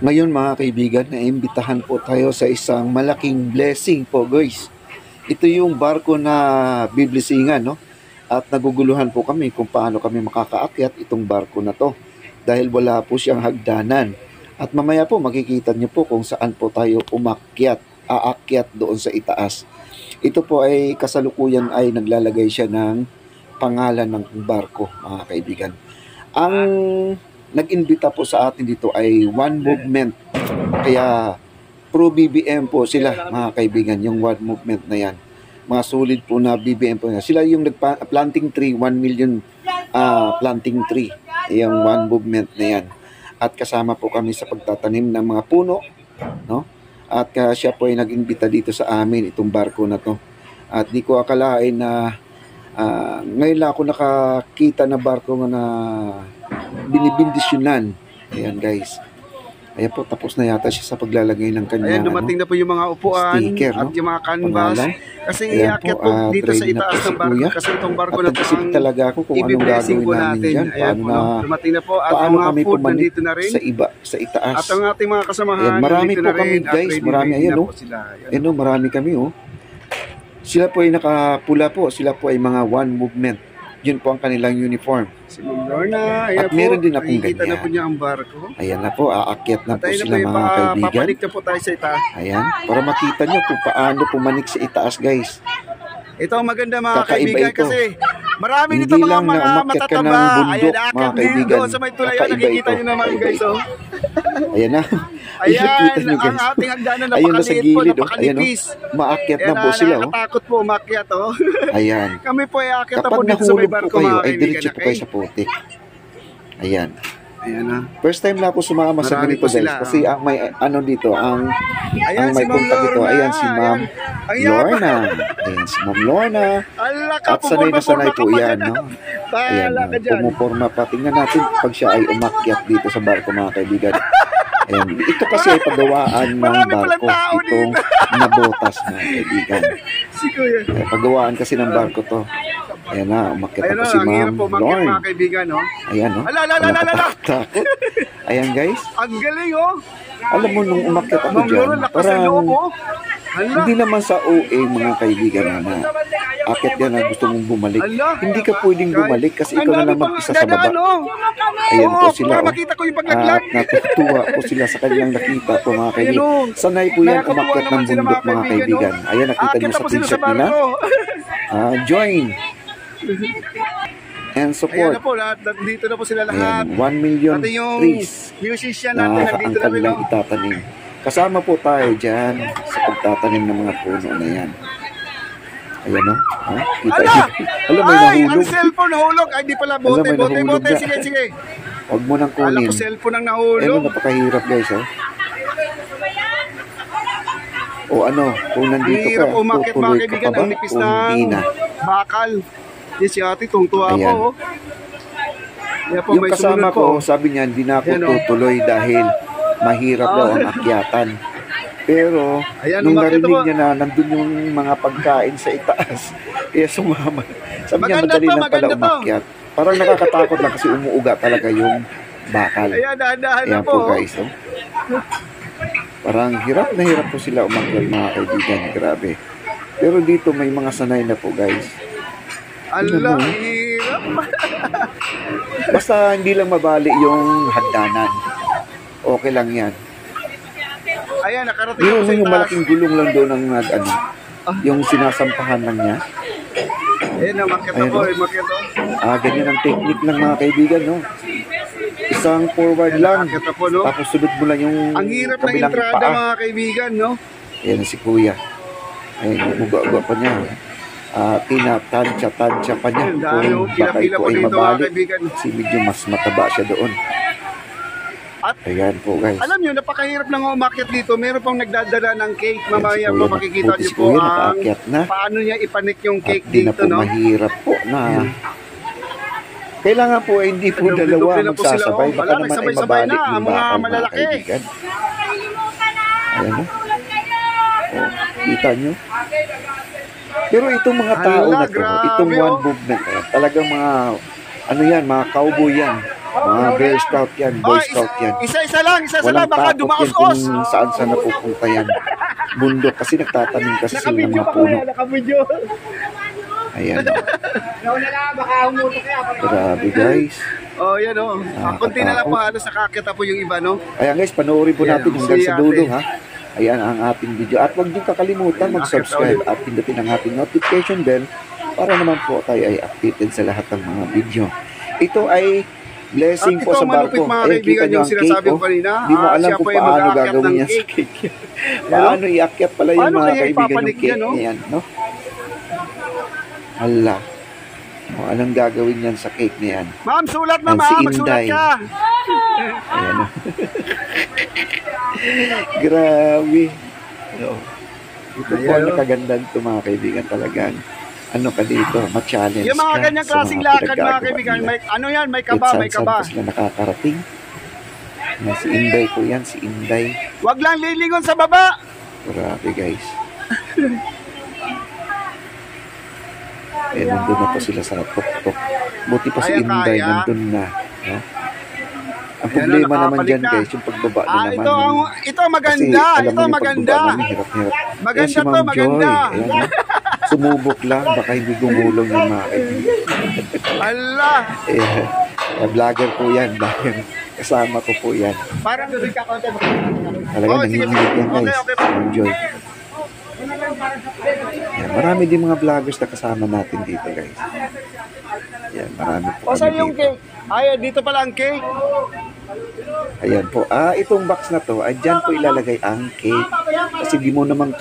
Ngayon mga kaibigan, naimbitahan po tayo sa isang malaking blessing po guys. Ito yung barko na biblisingan, no? At naguguluhan po kami kung paano kami makakaakyat itong barko na to. Dahil wala po siyang hagdanan. At mamaya po makikita niyo po kung saan po tayo aakyat doon sa itaas. Ito po ay kasalukuyan ay naglalagay siya ng pangalan ng barko mga kaibigan. Ang nag-imbita po sa atin dito ay One Movement. Kaya pro BBM po sila mga kaibigan, yung One Movement na yan. Mga solid po na BBM po na. Sila yung planting tree, 1 million planting tree. Yung One Movement na yan. At kasama po kami sa pagtatanim ng mga puno, no? At siya po ay nag-imbita dito sa amin, itong barko na to. At di ko akalain na ngayon lang ako nakakita na barko na binibindisyonan. Ayan guys. Ayan po, tapos na yata siya sa paglalagay ng kanya. Ayan, dumating na po yung mga upuan sticker, at yung mga canvas. Pangalan. Kasi iakyat po dito sa itaas ng barko. Kasi itong barko na ito ang talaga ako kung anong gagawin namin dyan. Ayan po, dumating na po. At paano mga kami food nandito na rin. Sa itaas. At ang ating mga kasamahan ayan, marami po na kami rin, guys. Marami. Ayan o. Ayan o, marami kami o. Sila po ay nakapula po. Sila po ay mga One Movement. Yun po ang kanilang uniform. Si Ma'am Lorna, ayan at meron din akong ganyan. ganyan. Na po niya ang barko. Ayan na po, aakyat na po sila na mga kaibigan. Papalik na po tayo sa itaas. Ayan, para makita nyo kung paano pumanik sa itaas guys. Ito ang maganda mga Kakaiba kaibigan ito. kasi marami Hindi nito mga lang na umakyat ka matataba. ng bundok, Ayan, mga aakyat din kaibigan. doon sa may tulayan. Kakaiba Nakikita ito. nyo naman guys. Oh. Ayan na. Ayan, Nakita nyo, ang ating hagdanan Ayan na sa napakaliit po, gilid. Ayan o. napakalipis. Maakyat na po sila. Nakakatakot po umakyat. Oh. Ayan. Kami po ay aakyat na po Kapag dito sa may nahulog po barko kayo, mga ay kaibigan. diretso po kayo sa putik. Ayan. Ayan na. First time lang ako sumama sa Marami ganito po guys. sila, Kasi ang may ano dito, ang may si Ma'am contact ito. Lorna. Ayan si Ma'am Ayan. Lorna. Ayan si Ma'am Lorna. Ala ka, At sanay na sanay po yan, no? Ayan, Bahala ka dyan. pumuporma pa. Tingnan natin pag siya ay umakyat dito sa barko mga kaibigan. Ayan, ito kasi ay pagawaan ng Marami palang barko. tao Itong nabotas mga kaibigan. Si Kuya. Pagawaan kasi ng barko to. Ayan na, umakyat Ayan ako o, si ang Ma'am hirap po umakyat Lorna. mga kaibigan, no? Ayan, no? Ala. Takot. Ayan guys. Ang galing, oh. Alam mo, nung umakyat ako Ma'am dyan, Lorna, lakas ang loob, oh. Hala. hindi naman sa OA mga kaibigan na akit yan na gusto mong bumalik. Ala. Hindi ka pwedeng bumalik kasi ikaw na lang mag-isa sa baba. oh. Ayan po sila. Para Oh. makita ko yung paglaglag. At natutuwa po sila sa kanilang nakita po mga Ayan, oh. kaibigan. Sanay po yan Nakakatuwa umakyat ng naman sila, bundok mga kaibigan. Ayan, nakita Aakyat niyo na sa po sila t-shirt nila. barko. Join and Ayan support. na po, dito na po sila lahat. Ayan, 1 million Pati yung trees musician na natin ang nandito na rin. kanilang itatanim. Kasama po tayo dyan sa pagtatanim ng mga puno na yan. Ayan o. Kita Ala! niyo. Alam mo, Ay, ang nahulog. cellphone nahulog. Ay, di pala, bote, Alam mo, nahulog na. Sige. Huwag mo nang Alam kunin. ko, cellphone ang Ano, nahulog. napakahirap guys, oh. O ano, kung Ang nandito ka, hirap umakit mga tutuloy ka pa kaibigan. ba? Ang nipis O na hindi na? bakal. Yes, si ate, tungtuwa Ayan. po. Oh. Kaya po, Yung may kasama sumunod po. ko, sabi niya, hindi na ako Ayan, oh. tutuloy dahil mahirap daw ang akyatan. Pero, Ayan, nung umakyat narinig ako. niya na nandun yung mga pagkain sa itaas, kaya sumama. Sabi niya, Maganda madali to, lang pala maganda to. umakyat. Parang nakakatakot lang kasi umuuga talaga yung bakal. Ayan, dahan-dahan na Ayan po. po guys, oh. Parang hirap na hirap po sila umakyat mga kaibigan. Grabe. Pero dito may mga sanay na po guys. Ala, Tingnan mo, hirap. basta hindi lang mabali yung hagdanan. Okay lang yan. Ayan, nakarating Yung, po sa yung itaas. malaking gulong lang doon ang ano, yung sinasampahan lang niya. Ayan, umakyat na Ayan, po. oh. Umakyat po. Ganyan ang technique ng mga kaibigan, no? Isang forward lang. Umakyat na po, no? Tapos sunod mo lang yung Ang hirap ng kabilang entrada paa. mga kaibigan, no? Ayan si Kuya. Ayan, uga-uga pa niya. Tinatansya-tansya pa niya. Ayan, dahil, Kung baka pila-pila ito po ay dito, mga mabalik. kaibigan. Kasi medyo mas mataba siya doon. At Ayan po guys. alam nyo, napakahirap na umakyat dito. Meron pang nagdadala ng cake. Mamaya si po Kuya, makikita buti nyo si po Kuya ang nakaakyat na. paano niya ipanik yung At cake di na dito, po no? mahirap po na. Kailangan po ay hindi po Duble-duble dalawa na po sila, magsasabay. oh. Baka Wala, naman ay nagsabay-sabay mabalik na, yung ang mga bakal mga malalaki. kaibigan. Ayan o. Kita nyo? Pero itong mga tao Hala, na to, grabe, itong oh. One Movement, talagang mga, ano yan, mga cowboy yan. Mga Girl Scout yan, Boy Scout yan. Isa-isa lang, Walang baka takot yan dumaos-os. kung saan napupunta yan. Bundok kasi nagtatanim kasi sila ng mga puno. Nakabidyo. Ayan. Grabe guys. Oh, yan oh. Kunti na lang po halos nakakita po yung iba, no? Ayan guys, panoorin po natin hanggang sa dulo ha. Ayan ang ating video. At huwag niyo kakalimutan mag-subscribe at pindutin ang ating notification bell para naman po tayo ay updated sa lahat ng mga video. Ito ay blessing po sa barko. Ayan, kita nyo ang cake. Oh. Hindi mo alam kung paano gagawin niya sa cake. Paano iakyat pala yung mga kaibigan yung cake niyan, no? Hala. O, anong gagawin niyan sa cake niyan? Ma'am, sulat na Si ma'am. Inday. Magsulat ka. Ayan o. Grabe. So, ito po ang nakagandang ito mga kaibigan talagang. Ano ka dito? Ma-challenge Yung mga ka ganyang sa klaseng mga lakad mga pinagagawa kaibigan. nila. May, ano yan? May kaba, may Saan kaba. pa sila nakakarating. Yan, si Inday po yan, si Inday. Wag lang lilingon sa baba. Grabe guys. Eh, nandun na po sila sa tok-tok. Buti pa si Kaya, Inday, kaya. nandun na. No? Ang Ayan, problema naman nakapalik dyan na. guys, yung pagbaba na naman. Ito maganda. Kasi, alam Ito mo yung maganda. pagbaba namin, hirap-hirap. Maganda Ayan, si to, Ma'am maganda. Joy. Ayan, no? Sumubok lang, baka hindi gumulong yung mga kaibigan. Allah. Vlogger po yan, vlogger. Kasama ko po yan. Parang doon ka konti. Talaga nanginginig yan guys. Okay. Ma'am Joy. Yan, marami din mga vloggers na kasama natin dito guys. Yan, marami po O, saan kami yung dito. cake? Ay, dito pala ang cake. Ayan po. Itong box na to, ay dyan po ilalagay ang cake. Kasi di mo naman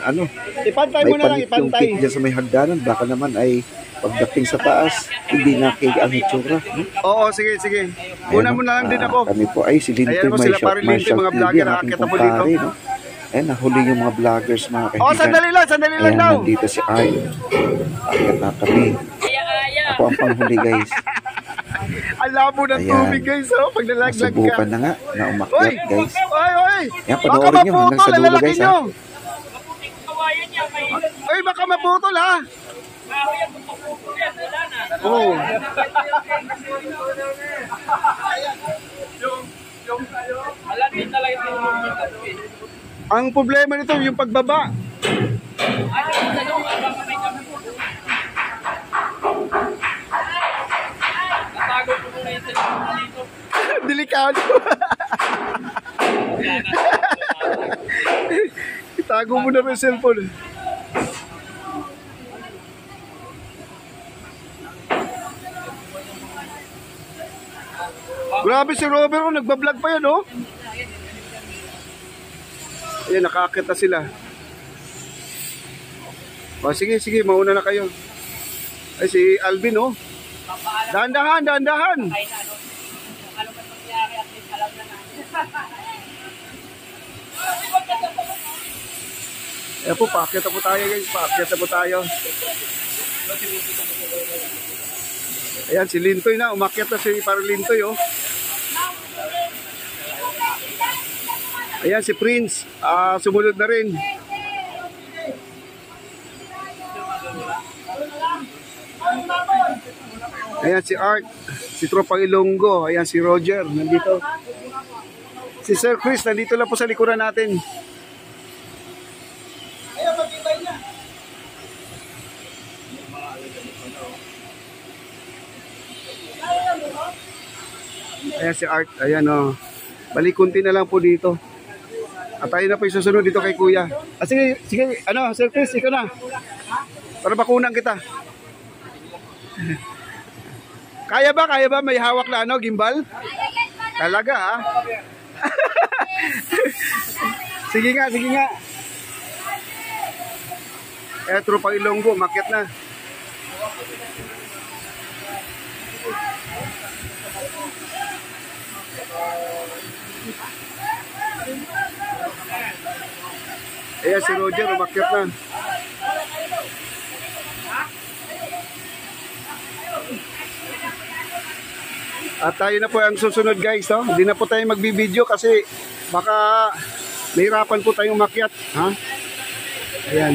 ano, Ipantay may mo na lang, panik yung ipantay. cake dyan sa may hagdanan. Baka naman ay pagdating sa taas, hindi na cake ang itsura. Oo, sige, sige. Una mo na lang din ako. Kami po ay si Lintoy Ayan po sila, Marshall, pare Lintoy, Marshall mga TV, vlogger, ang aking nakakita po dito. kumpare. No? Ayan, nahuli yung mga vloggers, mga kaibigan. Oh, sandali lang Ayan, daw. nandito si Ay. Ayan na kami. Ako ang panghuli guys. Ang labo ng Ayan. tubig guys, oh. Pag nalaglag ka. Nasubukan na nga na Oy! umakyat guys. Oy! Yan, Baka panoorin nyo hanggang maputol, sa dulo lalaki guys ha. nyo. Oy, baka maputol ha. Oh. Ang problema nito yung pagbaba. Delikado. Itago mo na yung cellphone. Grabe si Robert, oh, nagbablog pa yan, oh. Ayan, nakakita sila. O, sige, mauna na kayo. Ay, si Alvin, oh. Dahan-dahan. Ayan po, paakyat na po tayo, guys. Paakyat na po tayo. Ayan, si Lintoy na. Umakyat na si para Lintoy, oh. Ayan, si Prince. Sumunod na rin. Ayan, si Art. Si Tropang Ilonggo. Ayan, si Roger. Nandito. Si Sir Chris. Nandito lang po sa likuran natin. Ayan si Art. Ayan, oh. Balikunti na lang po dito. At tayo na po yung susunod dito kay Kuya. Sige, ano, Sir Chris, ikaw na. Para bakunan kita. Kaya ba? May hawak na ano, gimbal? Talaga, ha? Sige nga. Tropang Ilonggo, makyat na. Ayan si Roger, umakyat na. At tayo na po ang susunod guys, no? Hindi na po tayo magbibideo kasi baka nahirapan po tayong umakyat, ha? Ayan.